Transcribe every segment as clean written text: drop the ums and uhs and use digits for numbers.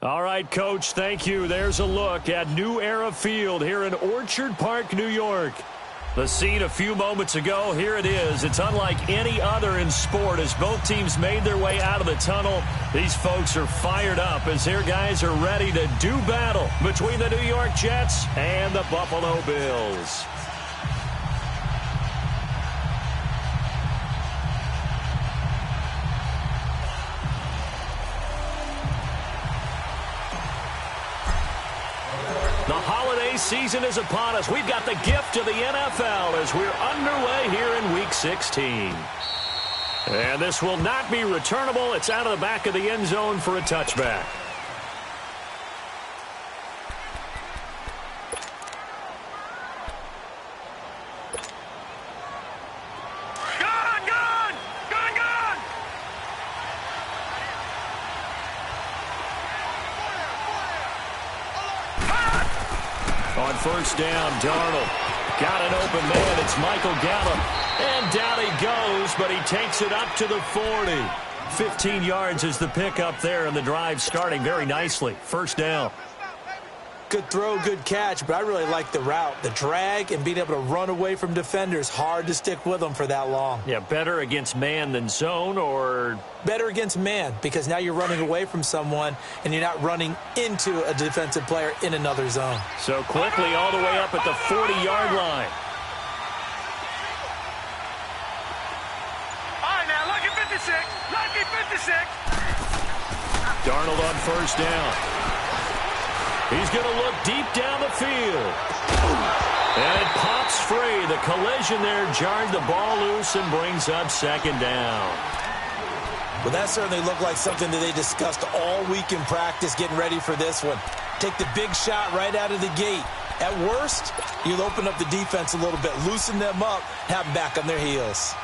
All right, Coach, thank you. There's a look at New Era Field here in Orchard Park, New York. The scene a few moments ago, here it is. It's unlike any other in sport as both teams made their way out of the tunnel. These folks are fired up as their guys are ready to do battle between the New York Jets and the Buffalo Bills. The holiday season is upon us. We've got the gift of the NFL as we're underway here in Week 16. And this will not be returnable. It's out of the back of the end zone for a touchback. On first down, Darnold got an open man. It's Michael Gallup. And down he goes, but he takes it up to the 40. 15 yards is the pickup there, and the drive starting very nicely. First down. Good throw, good catch, but I really like the route. The drag and being able to run away from defenders, hard to stick with them for that long. Yeah, better against man than zone, or? Better against man, because now you're running away from someone and you're not running into a defensive player in another zone. So quickly all the way up at the 40-yard line. All right, now, lucky 56. Lucky 56. Darnold on first down. He's going to look deep down the field. And it pops free. The collision there jarred the ball loose and brings up second down. Well, that certainly looked like something that they discussed all week in practice getting ready for this one. Take the big shot right out of the gate. At worst, you'll open up the defense a little bit, loosen them up, have them back on their heels.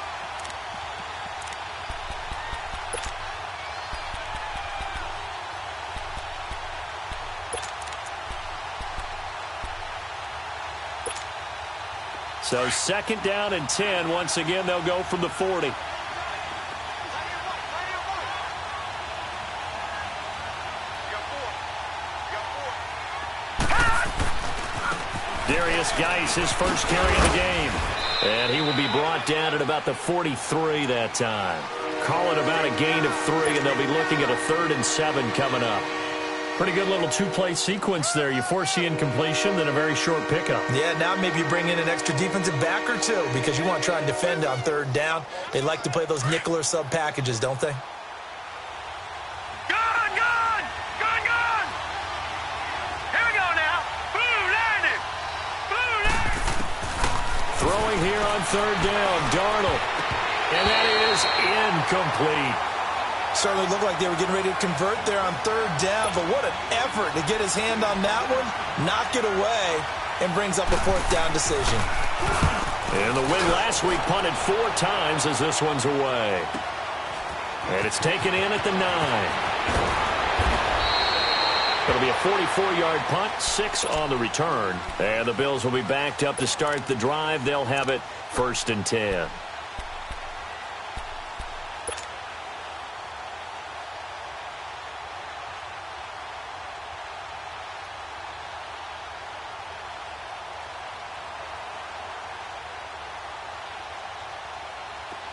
So second down and 10. Once again, they'll go from the 40. Darius Geis, his first carry of the game. And he will be brought down at about the 43 that time. Call it about a gain of 3, and they'll be looking at a 3rd and 7 coming up. Pretty good little two-play sequence there. You force the incompletion, then a very short pickup. Yeah, now maybe you bring in an extra defensive back or two because you want to try and defend on 3rd down. They like to play those nickel or sub packages, don't they? Gone, gone, gone, gone. Here we go now. Blue landing. Blue landing. Throwing here on 3rd down, Darnold. And that is incomplete. Certainly looked like they were getting ready to convert there on 3rd down, but what an effort to get his hand on that one, knock it away, and brings up a 4th down decision. And the win last week punted 4 times as this one's away. And it's taken in at the 9. It'll be a 44-yard punt, 6 on the return. And the Bills will be backed up to start the drive. They'll have it 1st and 10.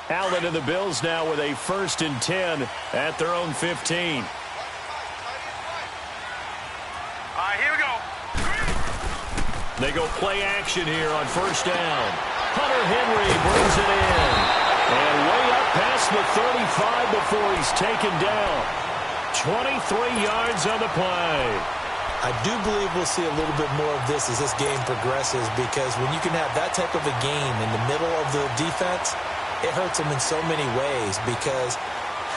Allen and the Bills now with a 1st and 10 at their own 15. All right, here we go. They go play action here on 1st down. Hunter Henry brings it in. And way up past the 35 before he's taken down. 23 yards on the play. I do believe we'll see a little bit more of this as this game progresses, because when you can have that type of a game in the middle of the defense, it hurts them in so many ways, because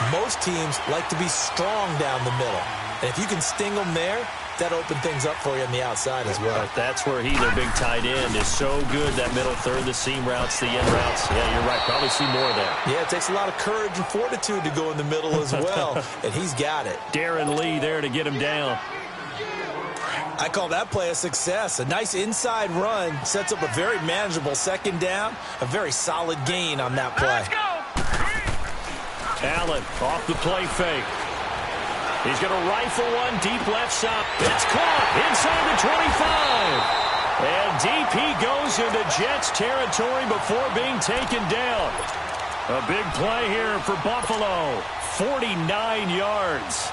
most teams like to be strong down the middle. And if you can sting them there, that opens things up for you on the outside as well. But that's where their big tight end, is so good, that middle third, the seam routes, the in routes. Yeah, you're right. Probably see more of that. Yeah, it takes a lot of courage and fortitude to go in the middle as well, and he's got it. Darren Lee there to get him down. I call that play a success. A nice inside run sets up a very manageable 2nd down, a very solid gain on that play. Let's go. Allen off the play fake. He's going to rifle one deep left side. It's caught inside the 25. And deep he goes into Jets territory before being taken down. A big play here for Buffalo. 49 yards.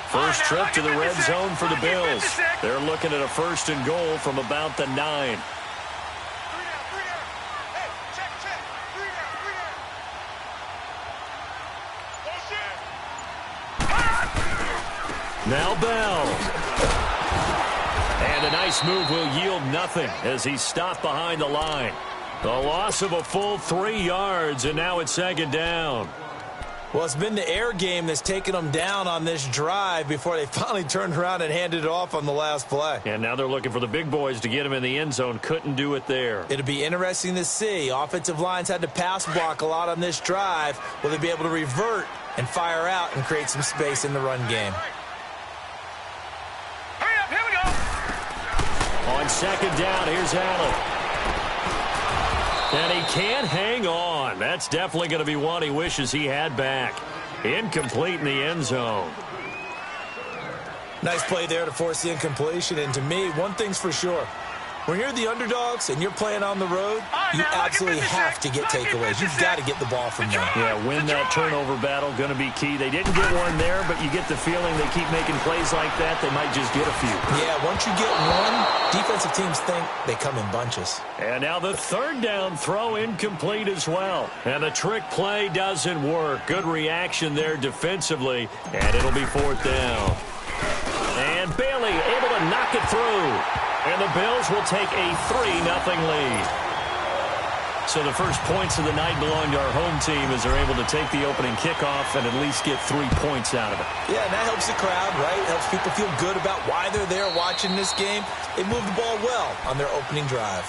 First trip to the red zone for the Bills. They're looking at a 1st and goal from about the 9. Now Bell. And a nice move will yield nothing as he's stopped behind the line. The loss of a full 3 yards, and now it's 2nd down. Well, it's been the air game that's taken them down on this drive before they finally turned around and handed it off on the last play. And now they're looking for the big boys to get him in the end zone. Couldn't do it there. It'll be interesting to see. Offensive lines had to pass block a lot on this drive. Will they be able to revert and fire out and create some space in the run game? On 2nd down, here's Allen. And he can't hang on. That's definitely going to be one he wishes he had back. Incomplete in the end zone. Nice play there to force the incompletion. And to me, one thing's for sure. When you're the underdogs and you're playing on the road, you absolutely have to get takeaways. You've got to get the ball from them. Yeah, win that turnover battle, going to be key. They didn't get one there, but you get the feeling they keep making plays like that, they might just get a few. Yeah, once you get one, defensive teams think they come in bunches. And now the 3rd down throw incomplete as well. And the trick play doesn't work. Good reaction there defensively, and it'll be 4th down. And Bailey able to knock it through. And the Bills will take a 3-0 lead. So the first points of the night belong to our home team as they're able to take the opening kickoff and at least get 3 points out of it. Yeah, and that helps the crowd, right? Helps people feel good about why they're there watching this game. They moved the ball well on their opening drive.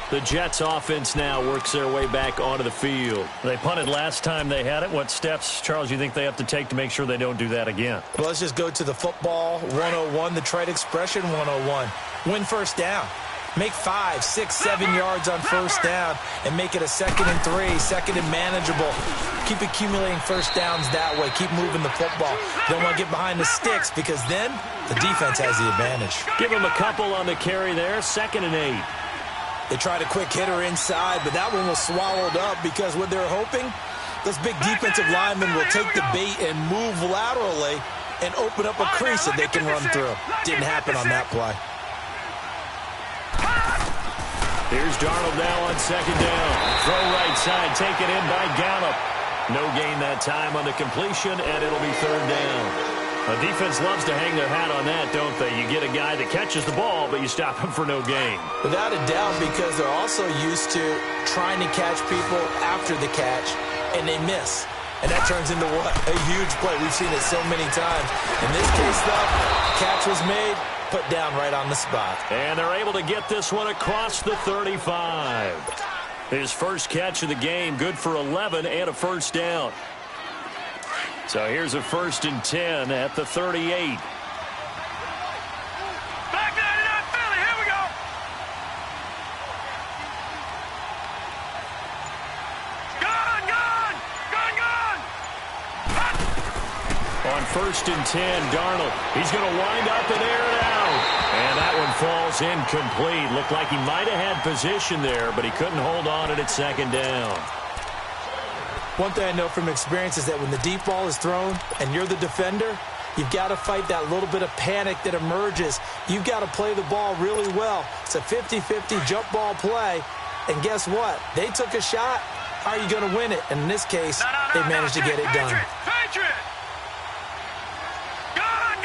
The Jets offense now works their way back onto the field. They punted last time they had it. What steps, Charles, you think they have to take to make sure they don't do that again? Well, let's just go to the football 101, the trade expression 101. Win 1st down. Make 5, 6, 7 yards on 1st down and make it a 2nd and 3, 2nd and manageable. Keep accumulating 1st downs that way. Keep moving the football. You don't want to get behind the sticks because then the defense has the advantage. Give them a couple on the carry there, 2nd and 8. They tried a quick hitter inside, but that one was swallowed up because what they're hoping, those big defensive linemen will take the bait and move laterally and open up a crease that they can run through. Didn't happen on that play. Here's Darnold now on 2nd down. Throw right side, taken in by Gallup. No gain that time on the completion, and it'll be 3rd down. The defense loves to hang their hat on that, don't they? You get a guy that catches the ball, but you stop him for no gain. Without a doubt, because they're also used to trying to catch people after the catch, and they miss. And that turns into what? A huge play. We've seen it so many times. In this case, though, catch was made, put down right on the spot. And they're able to get this one across the 35. His first catch of the game, good for 11 and a 1st down. So here's a 1st and 10 at the 38. Back 99 Philly, here we go. Gone. On 1st and 10, Darnold. He's going to wind up and air it out. And that one falls incomplete. Looked like he might have had position there, but he couldn't hold on it at 2nd down. One thing I know from experience is that when the deep ball is thrown and you're the defender, you've got to fight that little bit of panic that emerges. You've got to play the ball really well. It's a 50-50 jump ball play. And guess what? They took a shot. How are you going to win it? And in this case, they managed to get it done. Patriot. Gone.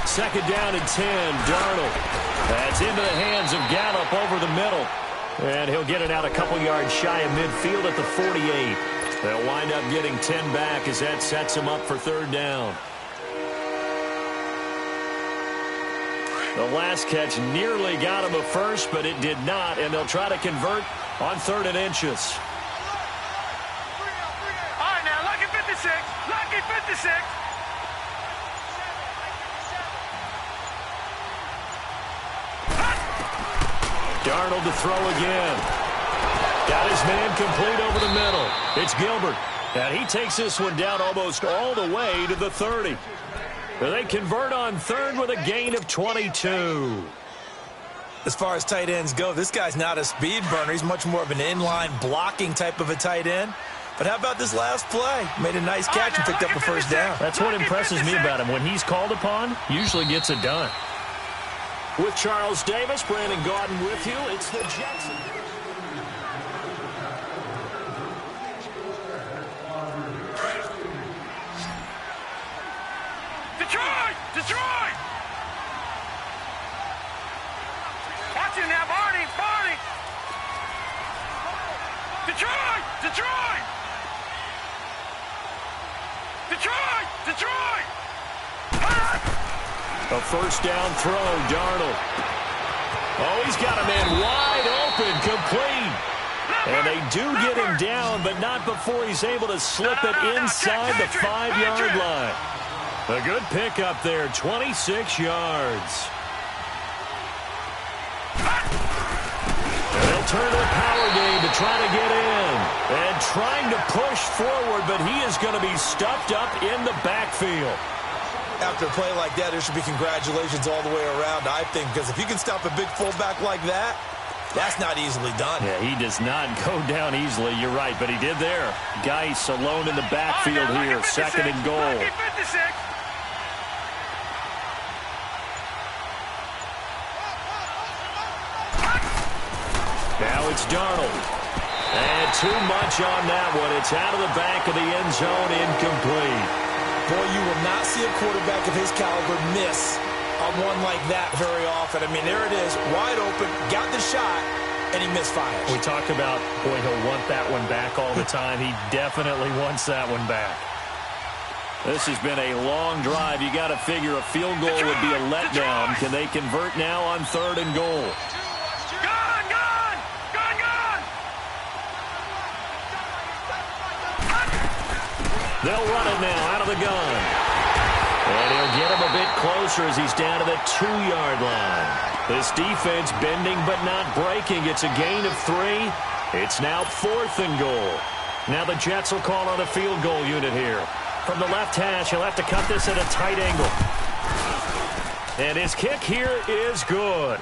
2nd down and 10, Darnold. That's into the hands of Gallup over the middle. And he'll get it out a couple yards shy of midfield at the 48. They'll wind up getting 10 back as that sets him up for 3rd down. The last catch nearly got him a first, but it did not, and they'll try to convert on 3rd and inches. All right, now, lucky 56. Lucky 56. Darnold to throw again. Got his man complete over the middle. It's Gilbert. And he takes this one down almost all the way to the 30. They convert on third with a gain of 22. As far as tight ends go, this guy's not a speed burner. He's much more of an inline blocking type of a tight end. But how about this last play? Made a nice catch and picked up a first down. That's what impresses me about him. When he's called upon, usually gets it done. With Charles Davis, Brandon Gaudin with you. It's the Jets. Detroit! Detroit! Watch it now, Barney! Barney! Detroit! Detroit! Detroit! Detroit! A first down throw, Darnold. Oh, he's got a man wide open, complete. And they do get him down, but not before he's able to slip it inside the 5-yard line. A good pickup there, 26 yards. And they'll turn to the power game to try to get in. And trying to push forward, but he is going to be stuffed up in the backfield. After a play like that, there should be congratulations all the way around, I think, because if you can stop a big fullback like that, that's not easily done. Yeah, he does not go down easily. You're right, but he did there. Geis alone in the backfield here, second and goal. Now it's Darnold. And too much on that one. It's out of the back of the end zone, incomplete. Boy, you will not see a quarterback of his caliber miss on one like that very often. I mean, there it is, wide open, got the shot, and he misfires. We talked about, boy, he'll want that one back all the time. He definitely wants that one back. This has been a long drive. You got to figure a field goal would be a letdown. Can they convert now on third and goal? They'll run it now out of the gun. And he'll get him a bit closer as he's down to the 2-yard line. This defense bending but not breaking. It's a gain of 3. It's now 4th and goal. Now the Jets will call on a field goal unit here. From the left hash, he'll have to cut this at a tight angle. And his kick here is good.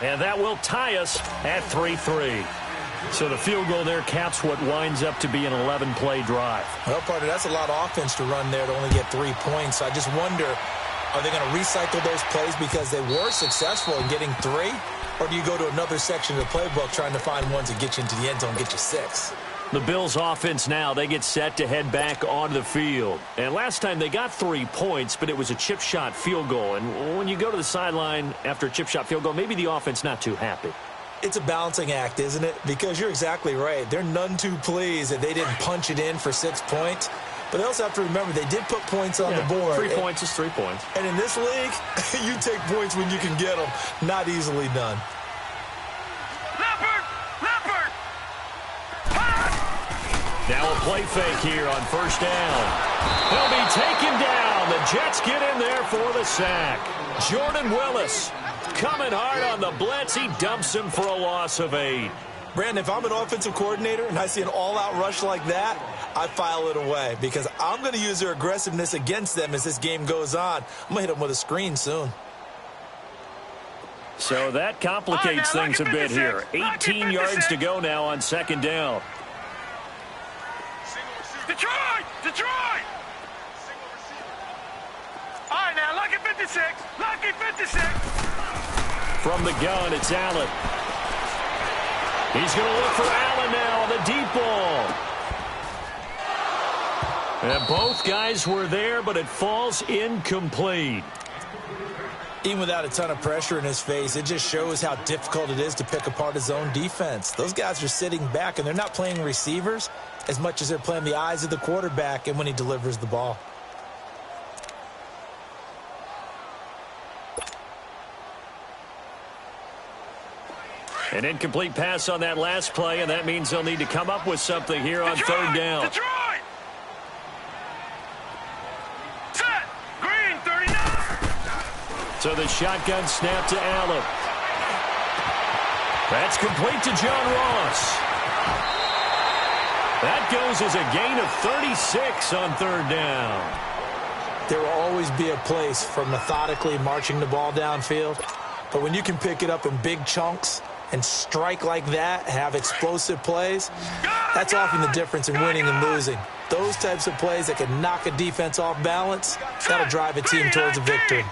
And that will tie us at 3-3. So the field goal there caps what winds up to be an 11-play drive. Well, partner, that's a lot of offense to run there to only get 3 points. So I just wonder, are they going to recycle those plays because they were successful in getting 3? Or do you go to another section of the playbook trying to find ones that get you into the end zone and get you 6? The Bills offense now, they get set to head back onto the field. And last time they got 3 points, but it was a chip shot field goal. And when you go to the sideline after a chip shot field goal, maybe the offense not too happy. It's a balancing act, isn't it? Because you're exactly right. They're none too pleased that they didn't punch it in for 6 points. But they also have to remember they did put points on the board. 3 points is 3 points. And in this league, you take points when you can get them. Not easily done. Leopard! Leopard! Now a play fake here on first down. He'll be taken down. The Jets get in there for the sack. Jordan Willis coming hard on the blitz. He dumps him for a loss of 8. Brandon, if I'm an offensive coordinator and I see an all-out rush like that, I file it away because I'm going to use their aggressiveness against them as this game goes on. I'm going to hit them with a screen soon. So that complicates things a bit here. 18 yards to go now on second down. Detroit! Detroit! All right, now, lucky 56. Lucky 56. From the gun, it's Allen. He's going to look for Allen now on the deep ball. And both guys were there, but it falls incomplete. Even without a ton of pressure in his face, it just shows how difficult it is to pick apart his own defense. Those guys are sitting back, and they're not playing receivers as much as they're playing the eyes of the quarterback and when he delivers the ball. An incomplete pass on that last play, and that means they'll need to come up with something here on third down. Detroit! Set! Green, 39! So the shotgun snap to Allen. That's complete to John Ross. That goes as a gain of 36 on third down. There will always be a place for methodically marching the ball downfield. But when you can pick it up in big chunks and strike like that, have explosive plays, that's often the difference in winning and losing. Those types of plays that can knock a defense off balance, that'll drive a team towards a victory.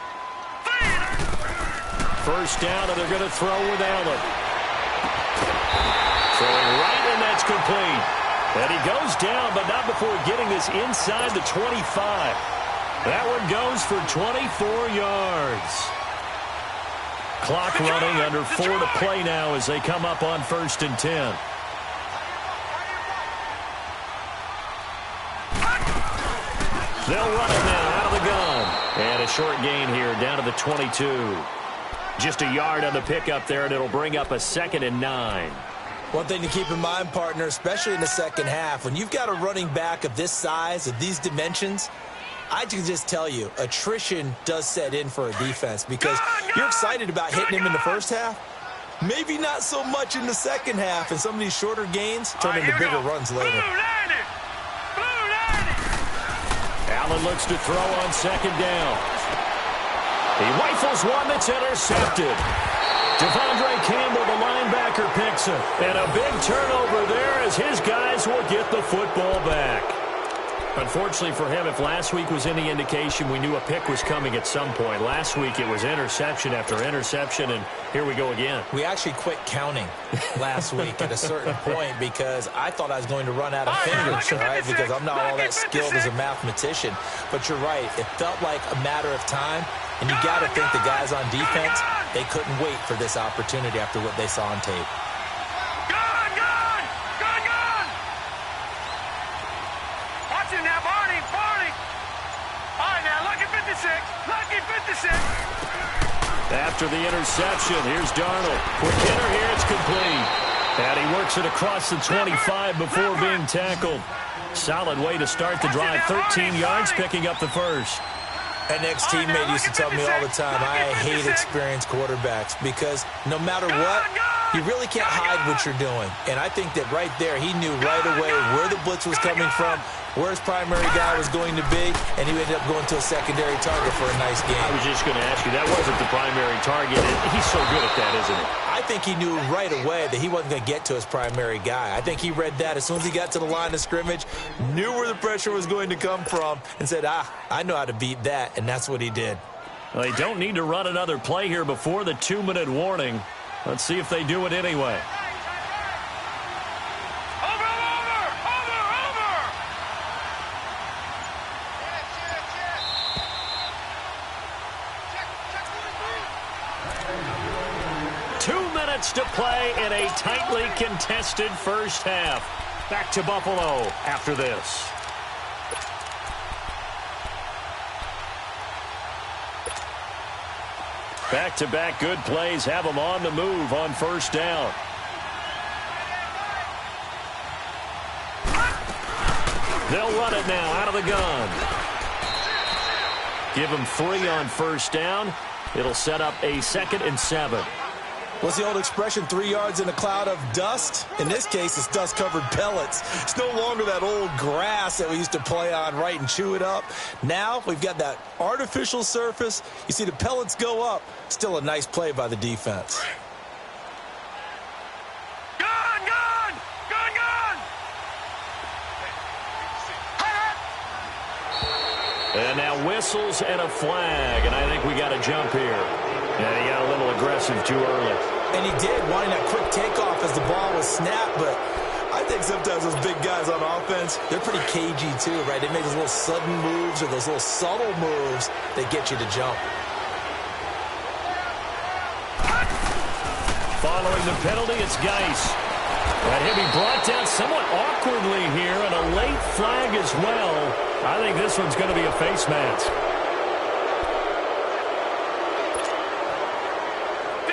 First down, and they're going to throw with Allen. Throwing right, and that's complete. And he goes down, but not before getting this inside the 25. That one goes for 24 yards. Clock running, under 4 to play now as they come up on 1st and 10. They'll run it now out of the gun. And a short gain here down to the 22. Just a yard on the pickup there, and it'll bring up a 2nd and 9. One thing to keep in mind, partner, especially in the second half, when you've got a running back of this size, of these dimensions, I can just tell you, attrition does set in for a defense because you're excited about hitting him in the first half. Maybe not so much in the second half, and some of these shorter gains turn into bigger runs later. Allen looks to throw on 2nd down. He rifles one that's intercepted. Devondre Campbell, the linebacker, picks it. And a big turnover there as his guys will get the football back. Unfortunately for him, if last week was any indication, we knew a pick was coming at some point. Last week it was interception after interception, and here we go again. We actually quit counting last week at a certain point because I thought I was going to run out of fingers, right? Because I'm not all that skilled as a mathematician. But you're right. It felt like a matter of time, and you got to think the guys on defense, they couldn't wait for this opportunity after what they saw on tape. After the interception, here's Darnold. Quick hitter here, it's complete. And he works it across the 25 before being tackled. Solid way to start the drive. 13 yards, picking up the first. An ex-teammate used to tell me all the time, I hate experienced quarterbacks because no matter what, you really can't hide what you're doing. And I think that right there, he knew right away where the blitz was coming from, where his primary guy was going to be, and he ended up going to a secondary target for a nice game. I was just going to ask you, that wasn't the primary target. He's so good at that, isn't he? I think he knew right away that he wasn't going to get to his primary guy. I think he read that as soon as he got to the line of scrimmage, knew where the pressure was going to come from, and said, I know how to beat that, and that's what he did. Well, they don't need to run another play here before the 2-minute warning. Let's see if they do it anyway. To play in a tightly contested first half. Back to Buffalo after this. Back-to-back good plays have them on the move on first down. They'll run it now out of the gun. Give them 3 on first down. It'll set up a 2nd and 7. What's the old expression, 3 yards in a cloud of dust? In this case, it's dust-covered pellets. It's no longer that old grass that we used to play on, right, and chew it up. Now we've got that artificial surface. You see the pellets go up. Still a nice play by the defense. Gun! Gun! Gun! Gun! And now whistles and a flag, and I think we got a jump here. And he got a little aggressive too early. And he did, wanting that quick takeoff as the ball was snapped, but I think sometimes those big guys on offense, they're pretty cagey too, right? They make those little sudden moves or those little subtle moves that get you to jump. Following the penalty, it's Geis. And he'll be brought down somewhat awkwardly here, and a late flag as well. I think this one's going to be a face mask.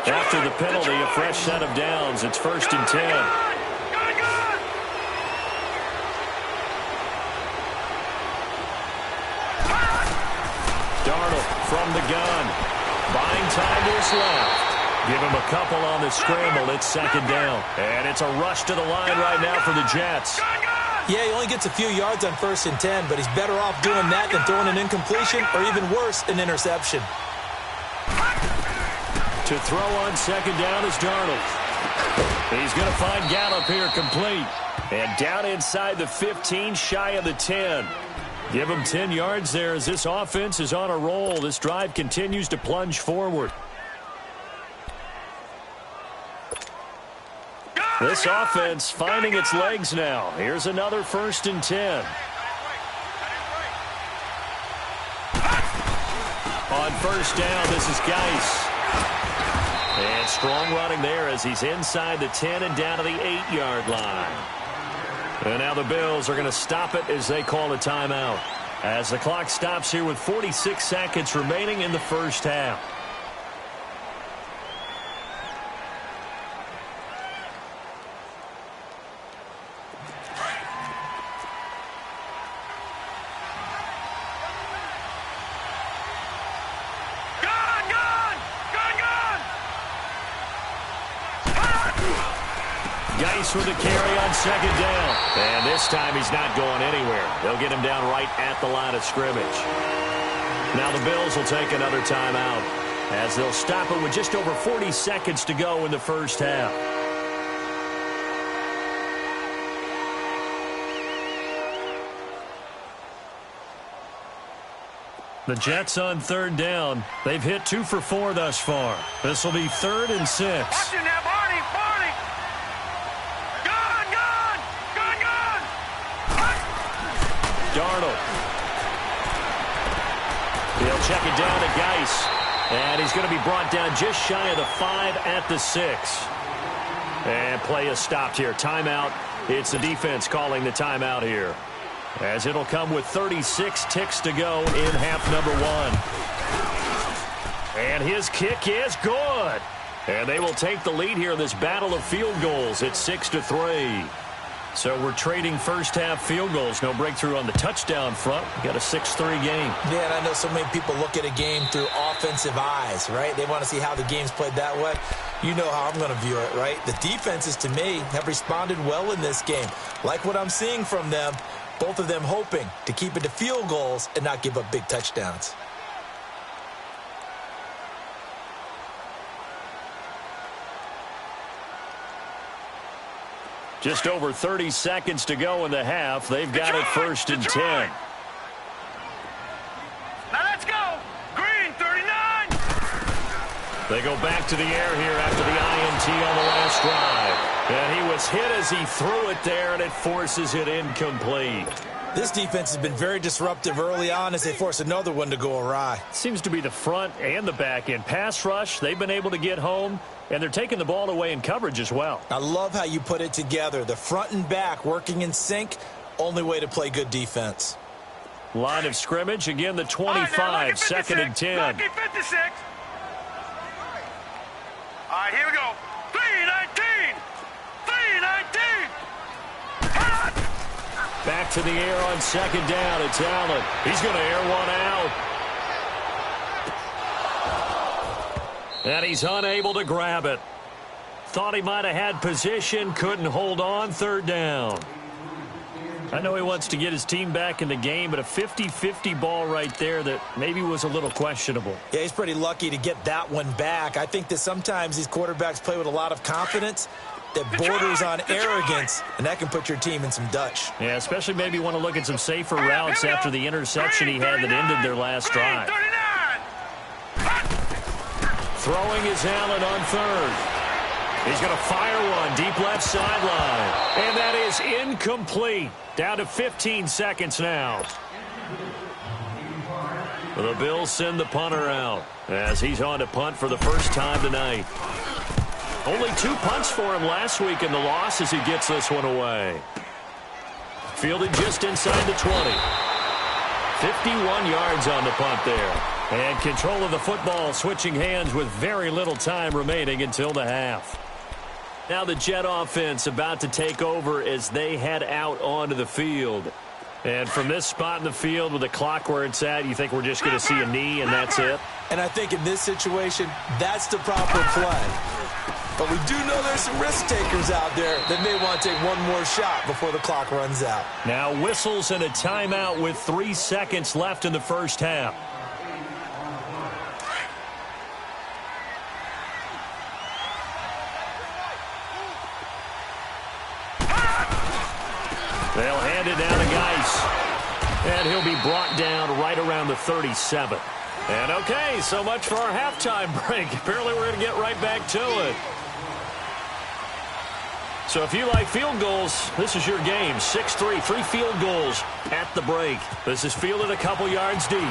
After the penalty, a fresh set of downs. It's 1st and 10. Darnold from the gun. Buying time to his left. Give him a couple on the scramble. It's second down. And it's a rush to the line right now for the Jets. Yeah, he only gets a few yards on 1st and 10, but he's better off doing that than throwing an incompletion or even worse, an interception. To throw on second down is Darnold. He's going to find Gallup here complete. And down inside the 15, shy of the 10. Give him 10 yards there as this offense is on a roll. This drive continues to plunge forward. This offense finding its legs now. Here's another 1st and 10. On 1st down, this is Geis. And strong running there as he's inside the 10 and down to the 8-yard line. And now the Bills are going to stop it as they call a timeout. As the clock stops here with 46 seconds remaining in the first half. Geis with a carry on second down. And this time he's not going anywhere. They'll get him down right at the line of scrimmage. Now the Bills will take another timeout as they'll stop it with just over 40 seconds to go in the first half. The Jets on 3rd down. They've hit 2 for 4 thus far. This will be 3rd and 6. Watch it now, Barney, Barney. Gun. Darnold. He'll check it down to Geis. And he's going to be brought down just shy of the 5 at the 6. And play is stopped here. Timeout. It's the defense calling the timeout here, as it'll come with 36 ticks to go in half number 1. And his kick is good. And they will take the lead here in this battle of field goals. It's 6-3. So we're trading first half field goals. No breakthrough on the touchdown front. We got a 6-3 game. Yeah, and I know so many people look at a game through offensive eyes, right? They want to see how the game's played that way. You know how I'm going to view it, right? The defenses, to me, have responded well in this game. Like what I'm seeing from them, both of them hoping to keep it to field goals and not give up big touchdowns. Just over 30 seconds to go in the half. They've got it 1st and 10. Now let's go. Green, 39. They go back to the air here after the INT on the last drive. And he was hit as he threw it there, and it forces it incomplete. This defense has been very disruptive early on as they force another one to go awry. Seems to be the front and the back end. Pass rush, they've been able to get home, and they're taking the ball away in coverage as well. I love how you put it together. The front and back working in sync, only way to play good defense. Line of scrimmage, again the 25, 2nd and 10. Lucky 56. All right, here we go. 3-19. 3-19. Back to the air on second down. It's Allen. He's going to air one out. And he's unable to grab it. Thought he might have had position, couldn't hold on. 3rd down. I know he wants to get his team back in the game, but a 50-50 ball right there that maybe was a little questionable. Yeah, he's pretty lucky to get that one back. I think that sometimes these quarterbacks play with a lot of confidence that borders on arrogance, and that can put your team in some Dutch. Yeah, especially maybe want to look at some safer routes after the interception he had that ended their last drive. Throwing is Allen on 3rd. He's going to fire one deep left sideline. And that is incomplete. Down to 15 seconds now. The Bills send the punter out as he's on to punt for the first time tonight. Only 2 punts for him last week in the loss as he gets this one away. Fielded just inside the 20. 51 yards on the punt there. And control of the football switching hands with very little time remaining until the half. Now the Jet offense about to take over as they head out onto the field. And from this spot in the field with the clock where it's at, you think we're just going to see a knee and that's it? And I think in this situation, that's the proper play. But we do know there's some risk takers out there that may want to take one more shot before the clock runs out. Now whistles and a timeout with 3 seconds left in the first half. They'll hand it down to Geis. And he'll be brought down right around the 37. And okay, so much for our halftime break. Apparently we're going to get right back to it. So if you like field goals, this is your game. 6-3, 3 field goals at the break. This is fielded a couple yards deep. And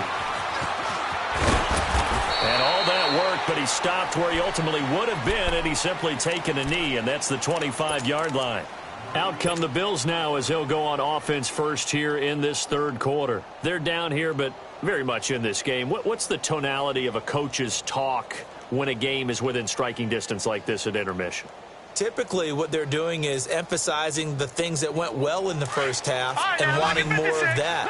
all that worked, but he stopped where he ultimately would have been, and he's simply taken a knee, and that's the 25-yard line. Out come the Bills now as they'll go on offense first here in this third quarter. They're down here, but very much in this game. What's the tonality of a coach's talk when a game is within striking distance like this at intermission? Typically, what they're doing is emphasizing the things that went well in the first half and wanting more of that.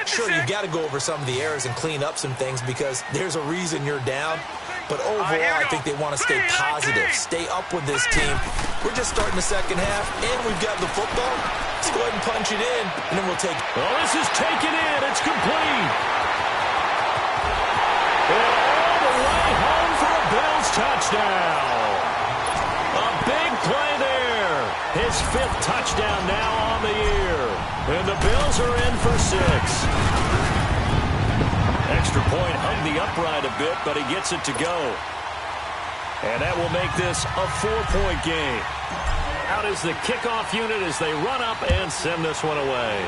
Sure, you've got to go over some of the errors and clean up some things because there's a reason you're down. But overall, I think they want to stay positive, stay up with this team. We're just starting the second half, and we've got the football. Let's go ahead and punch it in, and then we'll take it. Well, this is taken in. It's complete. And all the way home for a Bills touchdown. A big play there. His 5th touchdown now on the year. And the Bills are in for 6. Extra point hung the upright a bit, but he gets it to go. And that will make this a 4-point game. Out is the kickoff unit as they run up and send this one away.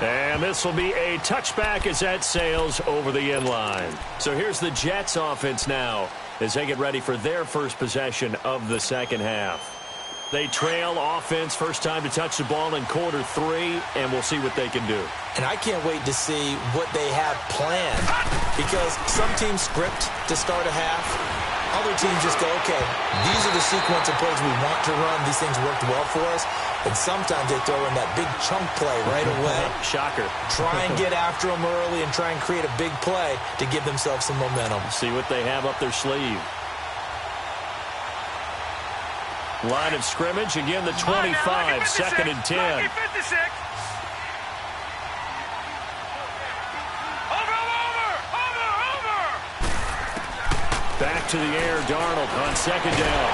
And this will be a touchback as that sails over the end line. So here's the Jets offense now as they get ready for their first possession of the second half. They trail offense, first time to touch the ball in quarter 3, and we'll see what they can do. And I can't wait to see what they have planned because some teams script to start a half. Other teams just go, okay, these are the sequence of plays we want to run. These things worked well for us. And sometimes they throw in that big chunk play right away. Shocker. Try and get after them early and try and create a big play to give themselves some momentum. See what they have up their sleeve. Line of scrimmage, again the 25, 2nd and 10. Back to the air, Darnold on 2nd down.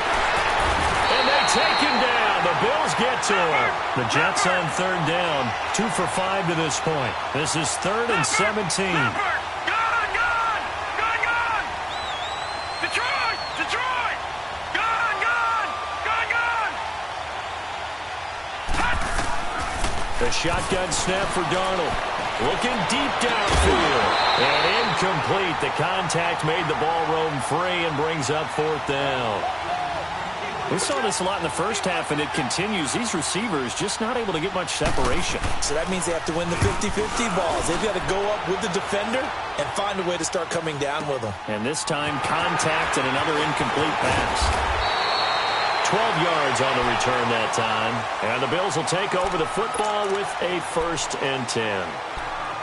And they take him down. The Bills get to him. The Jets on 3rd down, 2 for 5 to this point. This is 3rd and 17. The shotgun snap for Darnold. Looking deep downfield. And incomplete. The contact made the ball roam free and brings up 4th down. We saw this a lot in the first half, and it continues. These receivers just not able to get much separation. So that means they have to win the 50-50 balls. They've got to go up with the defender and find a way to start coming down with them. And this time, contact and another incomplete pass. 12 yards on the return that time. And the Bills will take over the football with a 1st and 10.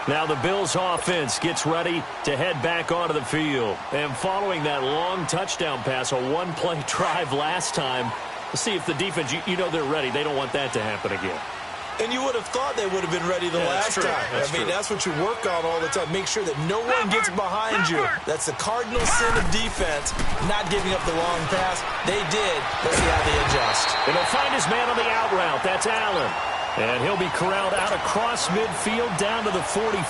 Now the Bills offense gets ready to head back onto the field. And following that long touchdown pass, a 1-play drive last time, let's see if the defense, you know they're ready. They don't want that to happen again. And you would have thought they would have been ready the last time. That's what you work on all the time. Make sure that no one gets behind you. That's the cardinal sin of defense, not giving up the long pass. They did. Let's see how they adjust. And he'll find his man on the out route. That's Allen. And he'll be corralled out across midfield down to the 45.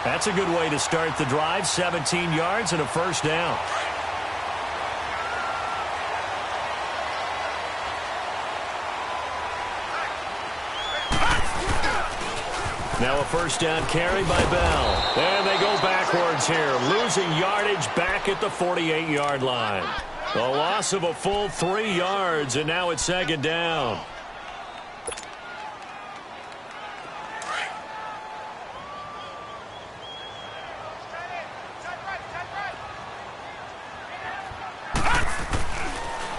That's a good way to start the drive. 17 yards and a 1st down. Now a 1st down carry by Bell. And they go backwards here, losing yardage back at the 48-yard line. A loss of a full 3 yards, and now it's 2nd down.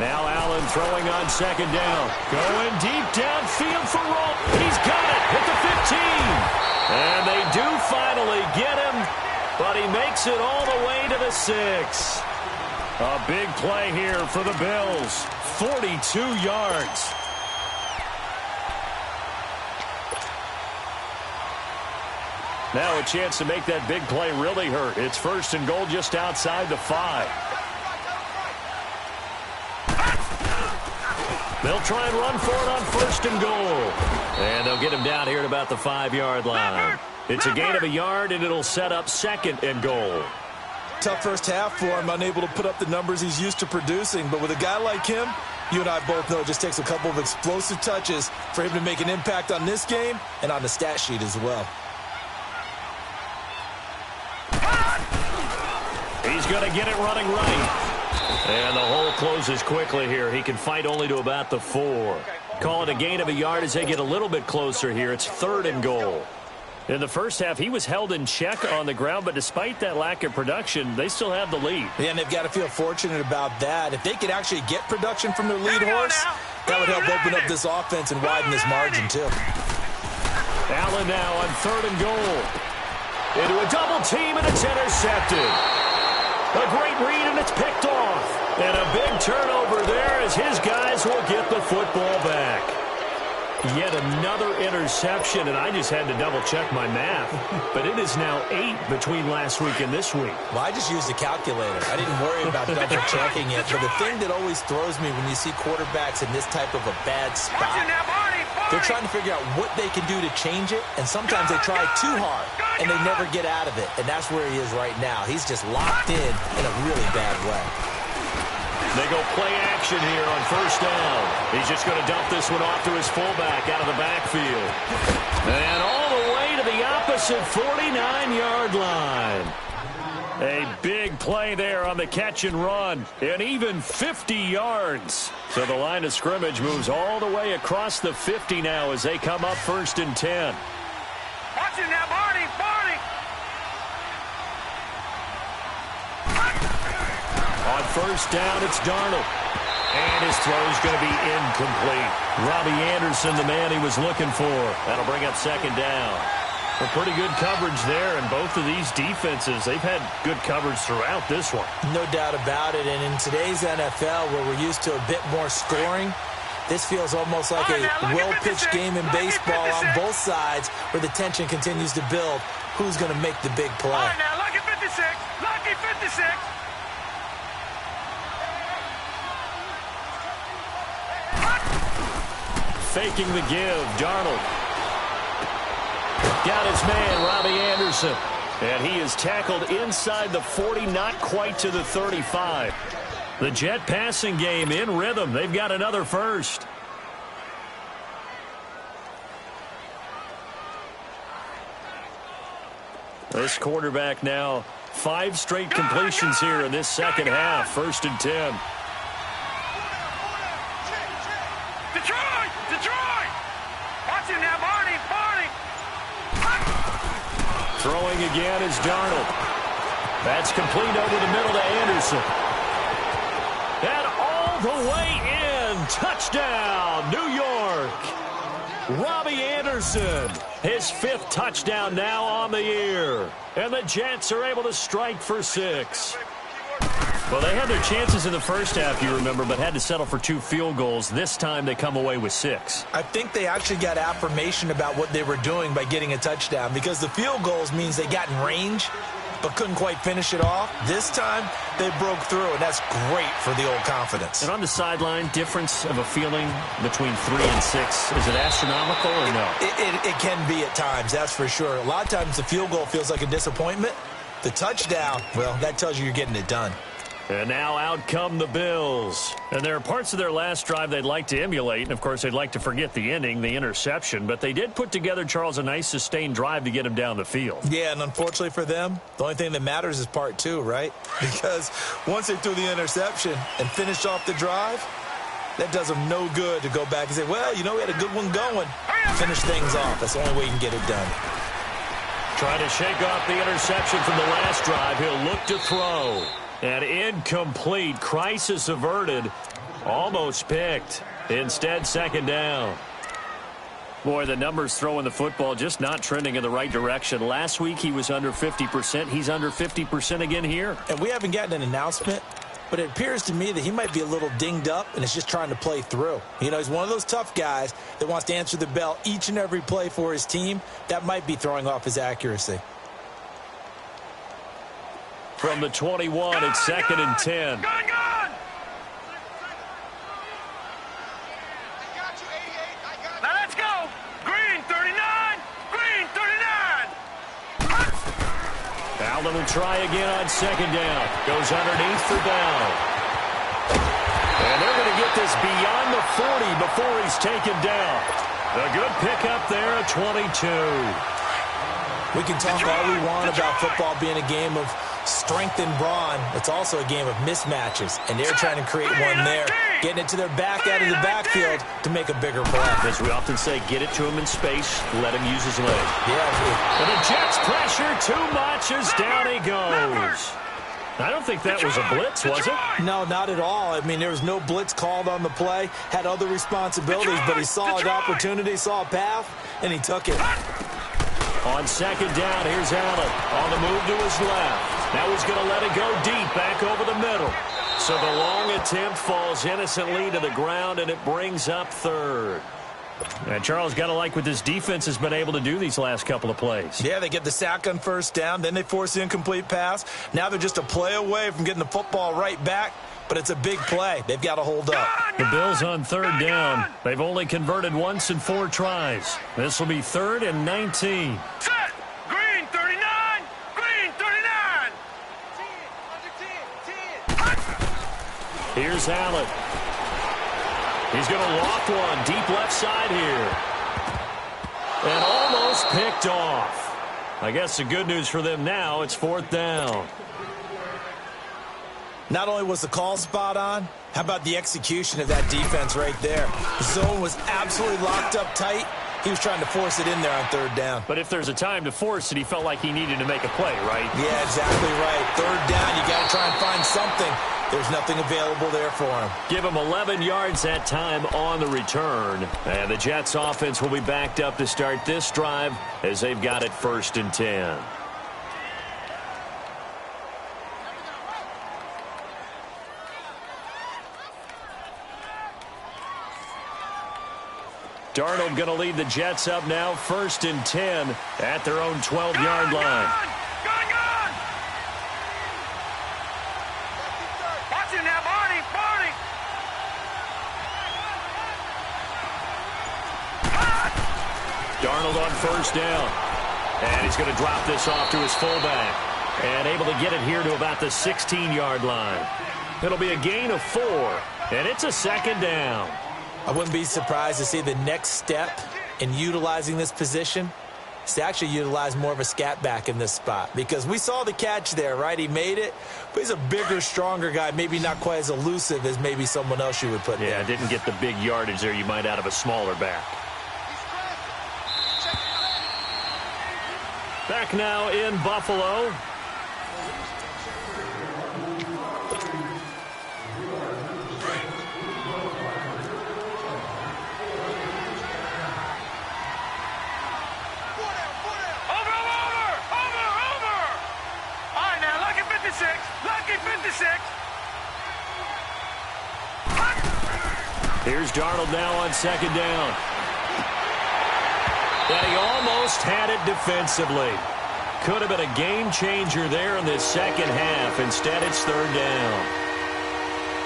Now Allen throwing on 2nd down. Going deep downfield for Roll. He's got it at the 15. And they do finally but he makes it all the way to the 6. A big play here for the Bills. 42 yards. Now a chance to make that big play really hurt. It's 1st and goal just outside the 5. They'll try and run for it on 1st and goal. And they'll get him down here at about the 5-yard line. It's a gain of a yard, and it'll set up 2nd and goal. Tough first half for him, unable to put up the numbers he's used to producing. But with a guy like him, you and I both know it just takes a couple of explosive touches for him to make an impact on this game and on the stat sheet as well. He's going to get it running right. And the hole closes quickly here. He can fight only to about the 4. Call it a gain of a yard as they get a little bit closer here. It's 3rd and goal. In the first half, he was held in check on the ground, but despite that lack of production, they still have the lead. Yeah, and they've got to feel fortunate about that. If they could actually get production from their lead horse, that would help open up this offense and widen this margin, too. Allen now on 3rd and goal. Into a double team, and it's intercepted. A great read, and it's picked off. And a big turnover there as his guys will get the football back. Yet another interception, and I just had to double-check my math. But it is now 8 between last week and this week. Well, I just used a calculator. I didn't worry about double-checking it. But the thing that always throws me when you see quarterbacks in this type of a bad spot, they're trying to figure out what they can do to change it, and sometimes they try too hard, and they never get out of it. And that's where he is right now. He's just locked in a really bad way. They go play action here on 1st down. He's just going to dump this one off to his fullback out of the backfield. And all the way to the opposite 49-yard line. A big play there on the catch and run. And even 50 yards. So the line of scrimmage moves all the way across the 50 now as they come up 1st and 10. Watch it now, Barney. On 1st down, it's Darnold. And his throw is going to be incomplete. Robbie Anderson, the man he was looking for. That'll bring up 2nd down. Well, pretty good coverage there, and both of these defenses, they've had good coverage throughout this one. No doubt about it, and in today's NFL, where we're used to a bit more scoring, this feels almost like a well-pitched game in baseball on both sides where the tension continues to build. Who's going to make the big play? All right, now, lucky 56. Lucky 56. Faking the give, Darnold. Got his man, Robbie Anderson. And he is tackled inside the 40, not quite to the 35. The Jet passing game in rhythm. They've got another first. This quarterback now, 5 straight completions here in this second half. 1st and 10. Detroit! Watch him now, Barney! Throwing again is Darnold. That's complete over the middle to Anderson. And all the way in. Touchdown, New York. Robbie Anderson, his 5th touchdown now on the year. And the Jets are able to strike for 6. Well, they had their chances in the first half, you remember, but had to settle for 2 field goals. This time they come away with 6. I think they actually got affirmation about what they were doing by getting a touchdown, because the field goals means they got in range but couldn't quite finish it off. This time they broke through, and that's great for the old confidence. And on the sideline, difference of a feeling between 3 and 6, is it astronomical or no? It can be at times, that's for sure. A lot of times the field goal feels like a disappointment. The touchdown, well, that tells you you're getting it done. And now out come the Bills. And there are parts of their last drive they'd like to emulate. And, of course, they'd like to forget the ending, the interception. But they did put together, Charles, a nice sustained drive to get him down the field. Yeah, and unfortunately for them, the only thing that matters is part 2, right? Because once they threw the interception and finished off the drive, that does them no good to go back and say, well, you know, we had a good one going. Finish things off. That's the only way you can get it done. Trying to shake off the interception from the last drive. He'll look to throw. And incomplete. Crisis averted. Almost picked. Instead, 2nd down. Boy, the numbers throwing the football just not trending in the right direction. Last week he was under 50%. He's under 50% again here. And we haven't gotten an announcement, but it appears to me that he might be a little dinged up and is just trying to play through. You know, he's one of those tough guys that wants to answer the bell each and every play for his team. That might be throwing off his accuracy. From the 21, it's 2nd and 10. Now let's go. Green 39. Green 39. Allen will try again on 2nd down. Goes underneath for down. And they're going to get this beyond the 40 before he's taken down. A good pickup there at 22. We can talk all we want about football being a game of strength and brawn. It's also a game of mismatches, and they're trying to create one there, getting it to their back out of the backfield to make a bigger play. As we often say, get it to him in space, let him use his leg. Yeah. And the Jets pressure too much as down he goes. I don't think that was a blitz, was it? No, not at all. I mean, there was no blitz called on the play, had other responsibilities, but he saw an opportunity, saw a path, and he took it. On 2nd down, here's Allen on the move to his left. Now he's going to let it go deep, back over the middle. So the long attempt falls innocently to the ground, and it brings up 3rd. And Charles, got to like what this defense has been able to do these last couple of plays. Yeah, they get the sack on 1st down, then they force the incomplete pass. Now they're just a play away from getting the football right back, but it's a big play. They've got to hold up. The Bills on 3rd down. They've only converted once in 4 tries. This will be 3rd and 19. Set. Green 39. Green 39. 10. Here's Allen. He's going to loft one deep left side here. And almost picked off. I guess the good news for them now, it's 4th down. Not only was the call spot on, how about the execution of that defense right there? The zone was absolutely locked up tight. He was trying to force it in there on 3rd down. But if there's a time to force it, he felt like he needed to make a play, right? Yeah, exactly right. 3rd down, you got to try and find something. There's nothing available there for him. Give him 11 yards that time on the return. And the Jets offense will be backed up to start this drive as they've got it 1st and 10. Darnold going to lead the Jets up now, 1st and 10 at their own 12-yard line. Gun! Watch him now, Barney! Darnold on 1st down. And he's going to drop this off to his fullback. And able to get it here to about the 16-yard line. It'll be a gain of 4. And it's a 2nd down. I wouldn't be surprised to see the next step in utilizing this position is to actually utilize more of a scat back in this spot. Because we saw the catch there, right? He made it, but he's a bigger, stronger guy, maybe not quite as elusive as maybe someone else you would put there. Yeah, didn't get the big yardage there you might out of a smaller back. Back now in Buffalo. Here's Darnold now on 2nd down. And he almost had it defensively. Could have been a game changer there in this second half. Instead, it's 3rd down.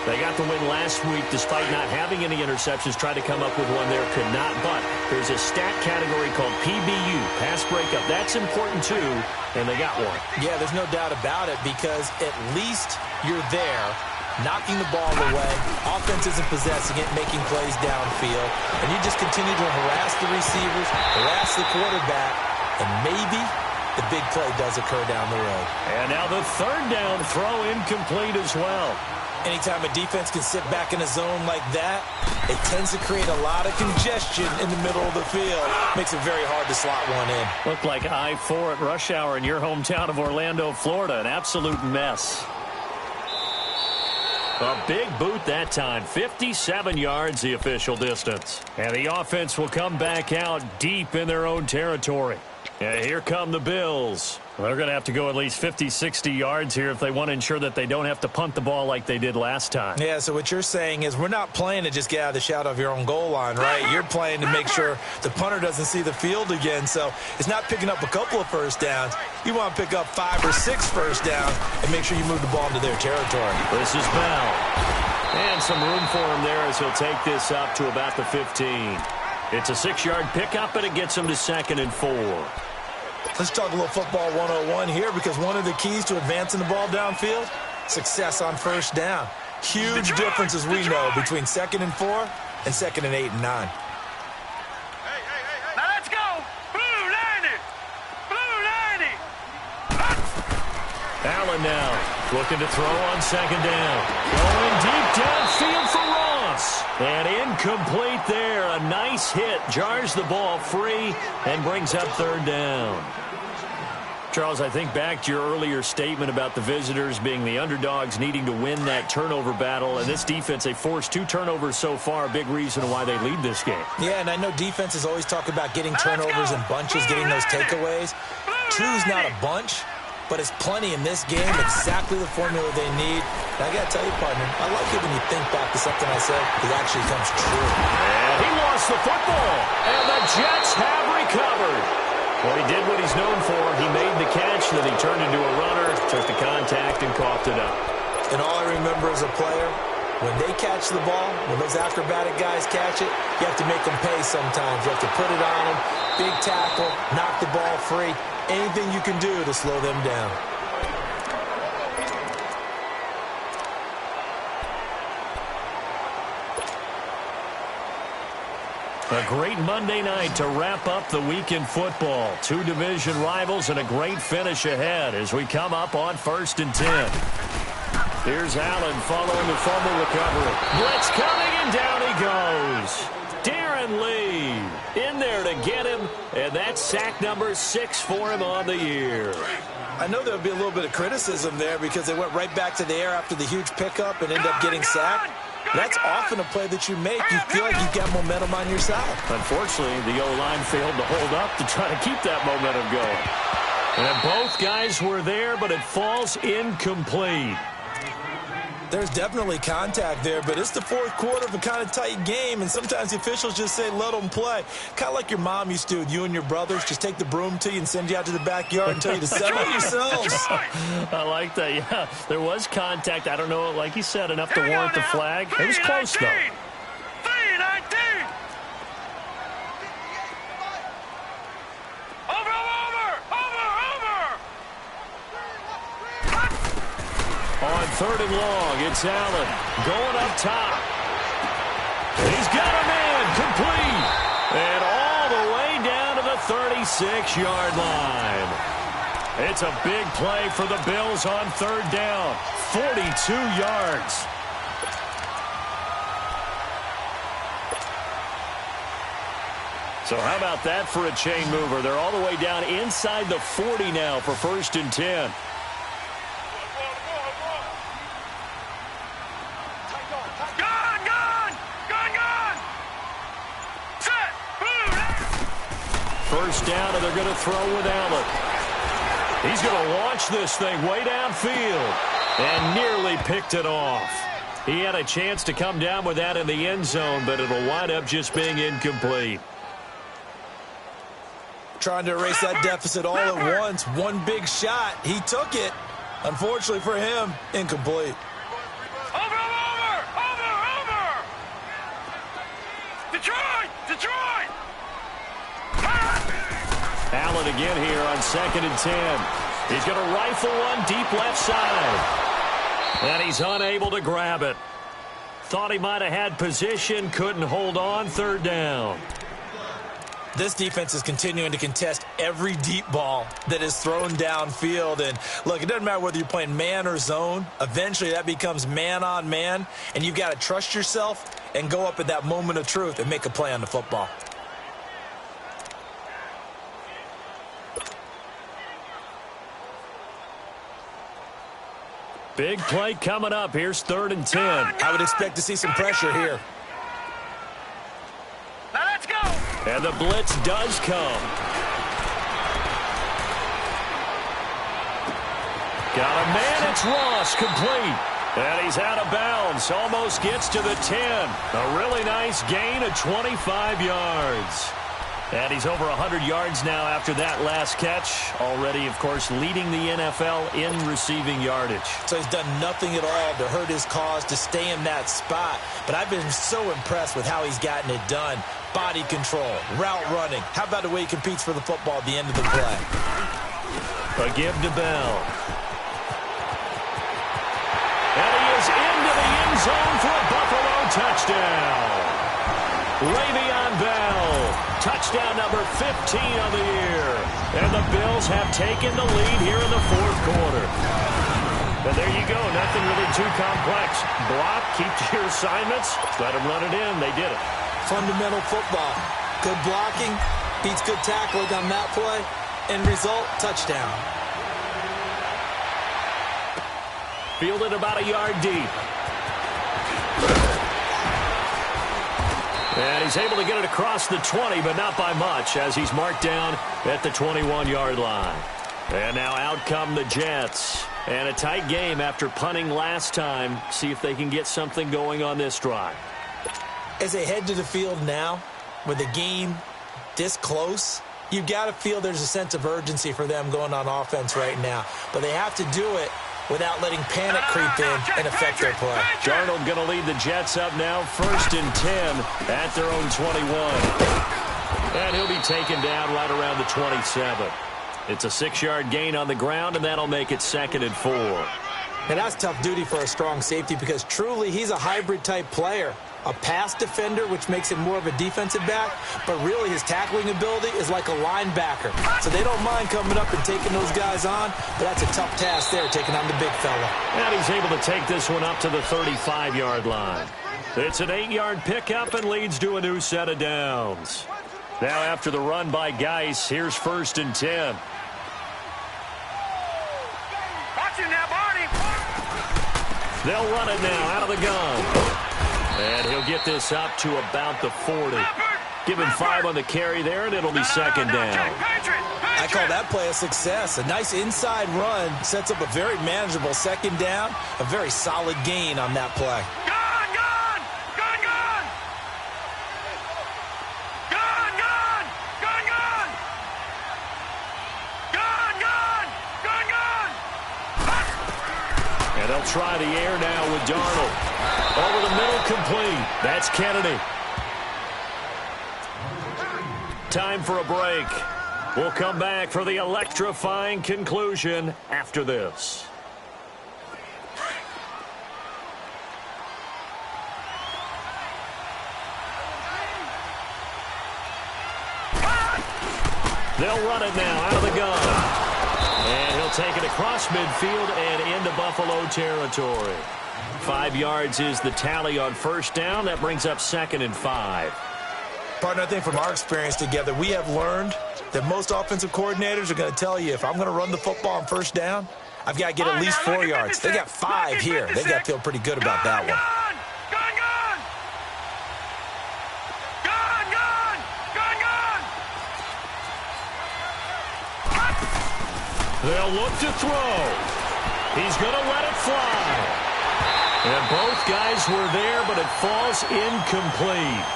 They got the win last week despite not having any interceptions. Tried to come up with one there, could not. But there's a stat category called PBU, pass breakup. That's important too, and they got one. Yeah, there's no doubt about it because at least you're there, knocking the ball away. Offense isn't possessing it, making plays downfield. And you just continue to harass the receivers, harass the quarterback, and maybe the big play does occur down the road. And now the 3rd down throw incomplete as well. Anytime a defense can sit back in a zone like that, it tends to create a lot of congestion in the middle of the field. Makes it very hard to slot one in. Looked like I-4 at rush hour in your hometown of Orlando, Florida. An absolute mess. A big boot that time. 57 yards, the official distance. And the offense will come back out deep in their own territory. And here come the Bills. They're going to have to go at least 50, 60 yards here if they want to ensure that they don't have to punt the ball like they did last time. Yeah, so what you're saying is we're not playing to just get out of the shadow of your own goal line, right? You're playing to make sure the punter doesn't see the field again. So it's not picking up a couple of first downs. You want to pick up 5 or 6 first downs and make sure you move the ball into their territory. This is Bell. And some room for him there as he'll take this up to about the 15. It's a 6-yard pickup, and it gets him to 2nd and 4. Let's talk a little football 101 here, because one of the keys to advancing the ball downfield, success on first down. Huge difference, as we know, between 2nd and 4 and 2nd and 8 and 9. Now let's go. Blue 90. Blue 90. Allen now looking to throw on 2nd down. Going deep downfield for Ross. And incomplete there. A nice hit. Jars the ball free and brings up 3rd down. Charles, I think back to your earlier statement about the visitors being the underdogs needing to win that turnover battle. And this defense, they forced 2 turnovers so far, a big reason why they lead this game. Yeah, and I know defenses always talk about getting turnovers in bunches, getting those takeaways. 2's not a bunch, but it's plenty in this game, exactly the formula they need. And I got to tell you, partner, I like it when you think back to something I said that actually comes true. And he lost the football, and the Jets have recovered. Well, he did what he's known for. He made the catch, then he turned into a runner, took the contact, and coughed it up. And all I remember as a player, when they catch the ball, when those acrobatic guys catch it, you have to make them pay sometimes. You have to put it on them, big tackle, knock the ball free. Anything you can do to slow them down. A great Monday night to wrap up the week in football. 2 division rivals and a great finish ahead as we come up on 1st and 10. Here's Allen following the fumble recovery. Blitz coming, and down he goes. Darren Lee in there to get him, and that's sack number 6 for him on the year. I know there'll be a little bit of criticism there because they went right back to the air after the huge pickup and ended up getting sacked. That's often a play that you make. You feel like you've got momentum on your side. Unfortunately, the O-line failed to hold up to try to keep that momentum going. And both guys were there, but it falls incomplete. There's definitely contact there, but it's the 4th quarter of a kind of tight game, and sometimes the officials just say, let them play. Kind of like your mom used to with you and your brothers. Just take the broom to you and send you out to the backyard and tell you to settle yourselves. I like that, yeah. There was contact. I don't know, like you said, enough to warrant the flag. It was close, though. 3-19. Over. On 3rd and long, it's Allen going up top. He's got a man complete. And all the way down to the 36-yard line. It's a big play for the Bills on 3rd down. 42 yards. So how about that for a chain mover? They're all the way down inside the 40 now for 1st and 10. First down, and they're going to throw with Allen. He's going to launch this thing way downfield and nearly picked it off. He had a chance to come down with that in the end zone, but it'll wind up just being incomplete. Trying to erase that deficit all at once. One big shot. He took it. Unfortunately for him, incomplete. Over. Detroit. Allen again here on 2nd and 10. He's going to rifle one deep left side. And he's unable to grab it. Thought he might have had position, couldn't hold on. 3rd down. This defense is continuing to contest every deep ball that is thrown downfield. And look, it doesn't matter whether you're playing man or zone. Eventually that becomes man on man. And you've got to trust yourself and go up at that moment of truth and make a play on the football. Big play coming up. Here's 3rd and 10. I would expect to see some pressure here. Now let's go. And the blitz does come. Got a man. It's Ross, complete. And he's out of bounds. Almost gets to the 10. A really nice gain of 25 yards. And he's over 100 yards now after that last catch. Already, of course, leading the NFL in receiving yardage. So he's done nothing at all to hurt his cause, to stay in that spot. But I've been so impressed with how he's gotten it done. Body control, route running. How about the way he competes for the football at the end of the play? A give to Bell. And he is into the end zone for a Buffalo touchdown. Le'Veon Bell, touchdown number 15 of the year. And the Bills have taken the lead here in the 4th quarter. And there you go, nothing really too complex. Block, keep to your assignments, let them run it in. They did it. Fundamental football. Good blocking, beats good tackling on that play. End result, touchdown. Fielded about a yard deep. And he's able to get it across the 20, but not by much, as he's marked down at the 21-yard line. And now out come the Jets. And a tight game after punting last time. See if they can get something going on this drive. As they head to the field now, with the game this close, you've got to feel there's a sense of urgency for them going on offense right now. But they have to do it without letting panic creep in and affect their play. Darnold going to lead the Jets up now, 1st and 10 at their own 21. And he'll be taken down right around the 27. It's a 6-yard gain on the ground, and that'll make it 2nd and 4. And that's tough duty for a strong safety because truly he's a hybrid-type player. A pass defender, which makes him more of a defensive back, but really his tackling ability is like a linebacker. So they don't mind coming up and taking those guys on, but that's a tough task there, taking on the big fella. And he's able to take this one up to the 35-yard line. It's an 8-yard pickup and leads to a new set of downs. Now after the run by Geis, here's 1st and 10. Watch you now, Barney. They'll run it now out of the gun. And he'll get this up to about the 40. Give him 5 on the carry there, and it'll be 2nd down. I call that play a success. A nice inside run sets up a very manageable 2nd down. A very solid gain on that play. Gone, gone, gone, gone. Gone, gone, gone, gone. Gone, gone, gone, gone. And they'll try the air now with Darnold. Over the middle, complete. That's Kennedy. Time for a break. We'll come back for the electrifying conclusion after this. They'll run it now out of the gun. And he'll take it across midfield and into Buffalo territory. 5 yards is the tally on 1st down. That brings up 2nd and 5. Partner, I think from our experience together, we have learned that most offensive coordinators are going to tell you, if I'm going to run the football on 1st down, I've got to get at least 4 yards. They got 5 here. They got to feel pretty good about that one. Gone, gone. Gone, gone, gone, gone. They'll look to throw. He's going to let it fly. And both guys were there, but it falls incomplete.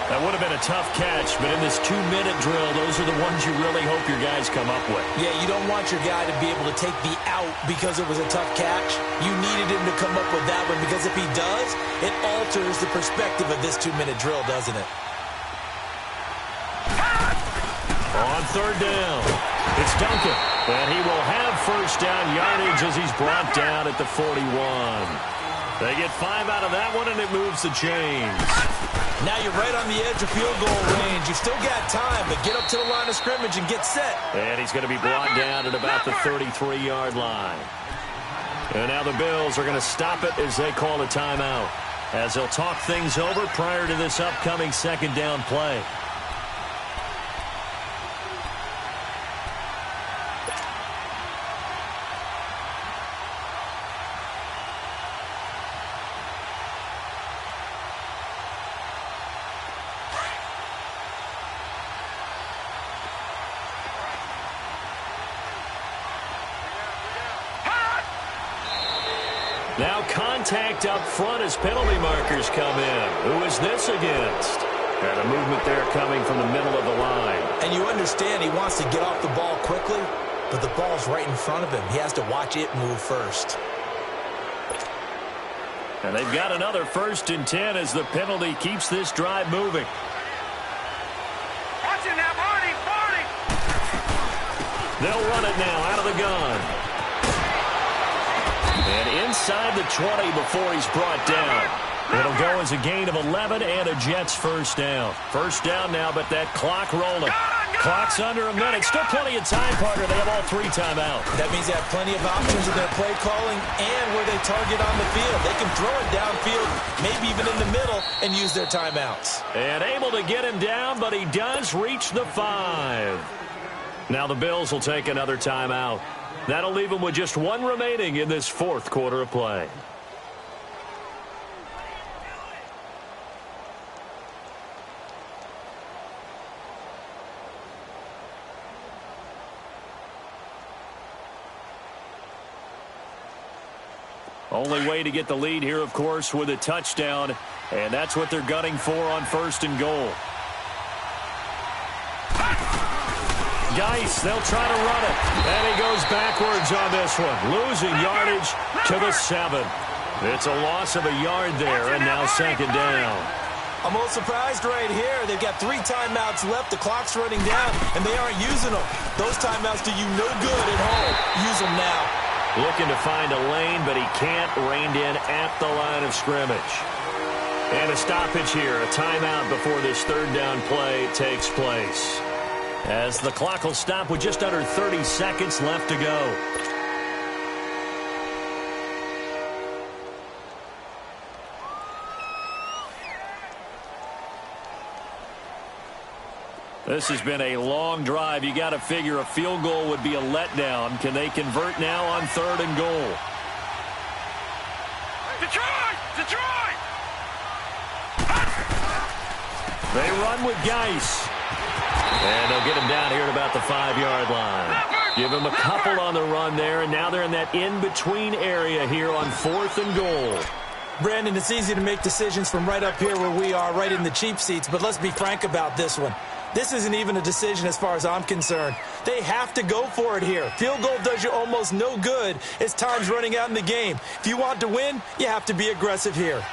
That would have been a tough catch, but in this 2-minute drill, those are the ones you really hope your guys come up with. Yeah, you don't want your guy to be able to take the out because it was a tough catch. You needed him to come up with that one because if he does, it alters the perspective of this 2-minute drill, doesn't it? On 3rd down, it's Duncan. And he will have 1st down yardage as he's brought down at the 41. They get 5 out of that one, and it moves the chains. Now you're right on the edge of field goal range. You've still got time, but get up to the line of scrimmage and get set. And he's going to be brought down at about the 33-yard line. And now the Bills are going to stop it as they call a timeout, as they'll talk things over prior to this upcoming 2nd down play. Now contact up front as penalty markers come in. Who is this against? And a movement there coming from the middle of the line. And you understand he wants to get off the ball quickly, but the ball's right in front of him. He has to watch it move first. And they've got another 1st and 10 as the penalty keeps this drive moving. Watch it now, Barney, Barney. They'll run it now out of the gun. And inside the 20 before he's brought down. It'll go as a gain of 11 and a Jets 1st down. 1st down now, but that clock rolling. Clock's under a minute. Still plenty of time, partner. They have all 3 timeouts. That means they have plenty of options in their play calling and where they target on the field. They can throw it downfield, maybe even in the middle, and use their timeouts. And able to get him down, but he does reach the 5. Now the Bills will take another timeout. That'll leave them with just 1 remaining in this 4th quarter of play. Only way to get the lead here, of course, with a touchdown, and that's what they're gunning for on 1st and goal. Geis, they'll try to run it, and he goes backwards on this one, losing yardage to the 7. It's a loss of a yard there, and now 2nd down. I'm a little surprised right here. They've got 3 timeouts left. The clock's running down, and they aren't using them. Those timeouts do you no good at home. Use them now. Looking to find a lane, but he can't. Reined in at the line of scrimmage. And a stoppage here, a timeout before this 3rd down play takes place. As the clock will stop with just under 30 seconds left to go. This has been a long drive. You got to figure a field goal would be a letdown. Can they convert now on 3rd and goal? Detroit! Detroit! They run with Geis. And they'll get him down here at about the 5-yard line. Give him a couple on the run there, and now they're in that in-between area here on 4th and goal. Brandon, it's easy to make decisions from right up here where we are, right in the cheap seats, but let's be frank about this one. This isn't even a decision as far as I'm concerned. They have to go for it here. Field goal does you almost no good as time's running out in the game. If you want to win, you have to be aggressive here.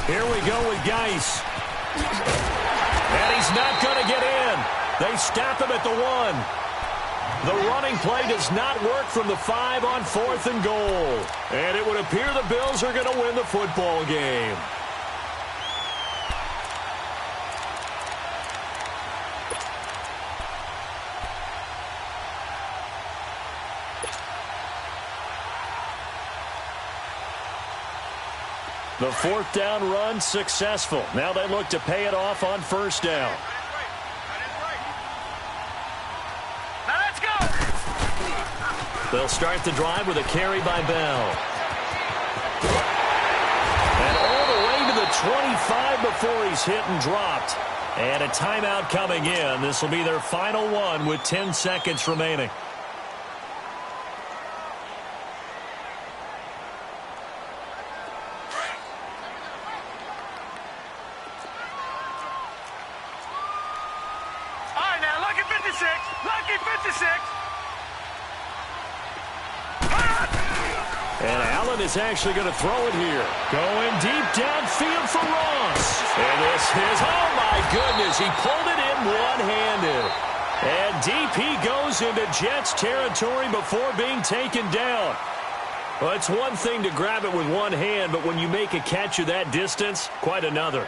Here we go with Geis. And he's not going to get in. They stop him at the 1. The running play does not work from the 5 on 4th and goal. And it would appear the Bills are going to win the football game. The 4th down run successful. Now they look to pay it off on 1st down. They'll start the drive with a carry by Bell. And all the way to the 25 before he's hit and dropped. And a timeout coming in. This will be their final one with 10 seconds remaining. All right, now, lucky 56. Lucky 56. And Allen is actually going to throw it here. Going deep downfield for Ross. And this is, oh my goodness, he pulled it in one-handed. And deep he goes into Jets territory before being taken down. Well, it's one thing to grab it with one hand, but when you make a catch of that distance, quite another.